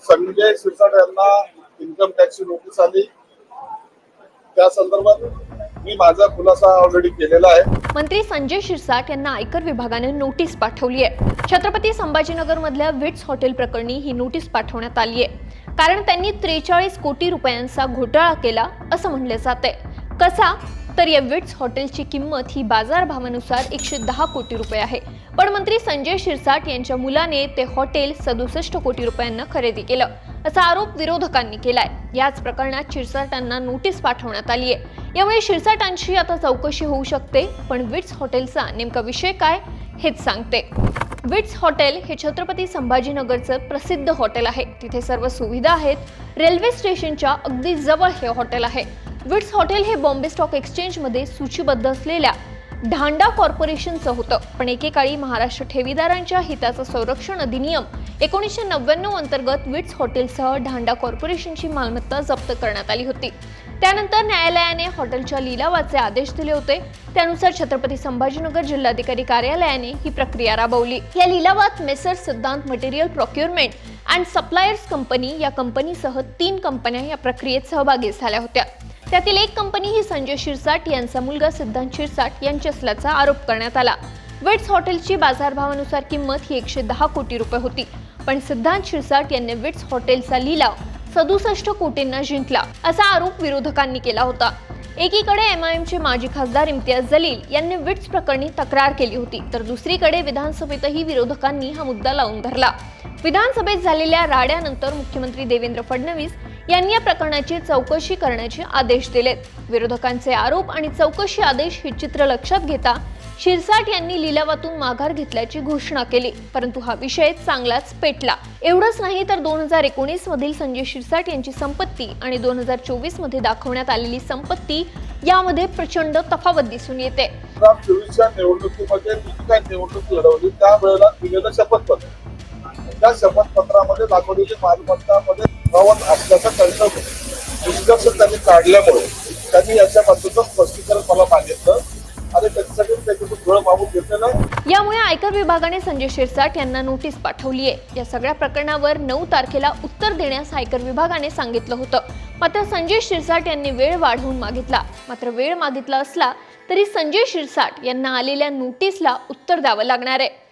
संजय शिरसाट यांना इन्कम टॅक्सची नोटीस आली। त्या संदर्भात मी माझा खुलासा ऑलरेडी केलेला आहे। मंत्री संजय शिरसाट यांना आयकर विभागाने नोटीस पाठवली आहे। छत्रपती संभाजीनगर मधल्या विट्स हॉटेल प्रकरणी ही नोटीस पाठवण्यात आली आहे, कारण त्यांनी 43 कोटी रुपयांचा घोटाळा केला असं म्हणले जाते। कसा तर या विट्स हॉटेलची किंमत ही बाजारभावानुसार 110 कोटी रुपये आहे, पण मंत्री संजय शिरसाट यांच्या मुलाने ते हॉटेल 67 कोटी रुपयांना खरेदी केलं असा आरोप विरोधकांनी केलाय। याच प्रकरणात शिरसाटांना नोटीस पाठवण्यात आली आहे। यामुळे शिरसाटांची आता चौकशी होऊ शकते, पण विट्स हॉटेलचा नेमका विषय काय हेच सांगते। विट्स हॉटेल हे छत्रपती संभाजीनगरचं प्रसिद्ध हॉटेल आहे। तिथे सर्व सुविधा आहेत। रेल्वे स्टेशनच्या अगदी जवळ हे हॉटेल आहे। विट्स हॉटेल हे बॉम्बे स्टॉक एक्सचेंज मध्ये सूचीबद्ध असलेल्या ढांडा कॉर्पोरेशनचं होतं, पण एकेकाळी महाराष्ट्र ठेवीदारांच्या हिताचं संरक्षण अधिनियम 1999 अंतर्गत विट्स हॉटेलसह ढांडा कॉर्पोरेशनची मालमत्ता जप्त करण्यात आली होती। त्यानंतर न्यायालयाने हॉटेलच्या लिलावाचे आदेश दिले होते। त्यानुसार छत्रपती संभाजीनगर जिल्हाधिकारी कार्यालयाने ही प्रक्रिया राबवली। या लिलावात मेसर सिद्धांत material procurement and suppliers company या कंपनीसह 3 कंपन्या या प्रक्रियेत सहभागी झाल्या होत्या। त्यातील एक कंपनी ही संजय शिरसाट यांचा मुलगा सिद्धांत शिरसाट यांची असल्याचा आरोप करण्यात आला। विट्स हॉटेलची बाजारभावानुसार किंमत ही 110 कोटी रुपये होती, पण सिद्धांत शिरसाट यांनी विट्स हॉटेलचा लिलाव 67 कोटींना जिंकला असा आरोप विरोधकांनी केला होता। एकीकडे एमआयएमचे माजी खासदार इम्तियाज जलील यांनी विट्स प्रकरणी तक्रार केली होती, तर दुसरीकडे विधानसभेतही विरोधकांनी हा मुद्दा लावून धरला। विधानसभेत झालेल्या राड्यानंतर मुख्यमंत्री देवेंद्र फडणवीस यांनी या प्रकरणाची चौकशी करण्याचे आदेश दिलेत। विरोधकांचे आरोप आणि चौकशी आदेश हे चित्र लक्षात घेता शिरसाट यांनी लिलावातून माघार घेतल्याची घोषणा केली, परंतु हा विषय चांगलाच पेटला। एवढंच नाही तर 2019 मधील संजय शिरसाट यांची संपत्ती आणि 2024 मध्ये दाखवण्यात आलेली संपत्ती यामध्ये प्रचंड तफावत दिसून येते। 2024च्या निवडणुकीमध्ये काय निवडणूक लढवली त्यावेळेला दिलेलं शपथपत्र, त्या शपथपत्रामध्ये दाखवलेली मालमत्तामध्ये तफावत असल्याचं त्यांचं निष्कर्ष त्यांनी काढल्यामुळे त्यांनी याच्याबद्दलचं स्पष्टीकरण मला मागितलं आणि त्याच्यासाठी त्याच्यातून थोडं मागून घेतलेलं आहे। यामुळे आयकर विभागाने संजय शिरसाट यांना नोटीस पाठवली आहे। या सगळ्या प्रकरणावर 9 तारखेला उत्तर देण्यास आयकर विभागाने सांगितलं होतं, मात्र संजय शिरसाट यांनी वेळ वाढवून मागितला। मात्र वेळ मागितला असला तरी संजय शिरसाट यांना आलेल्या नोटीसला उत्तर द्यावं लागणार आहे।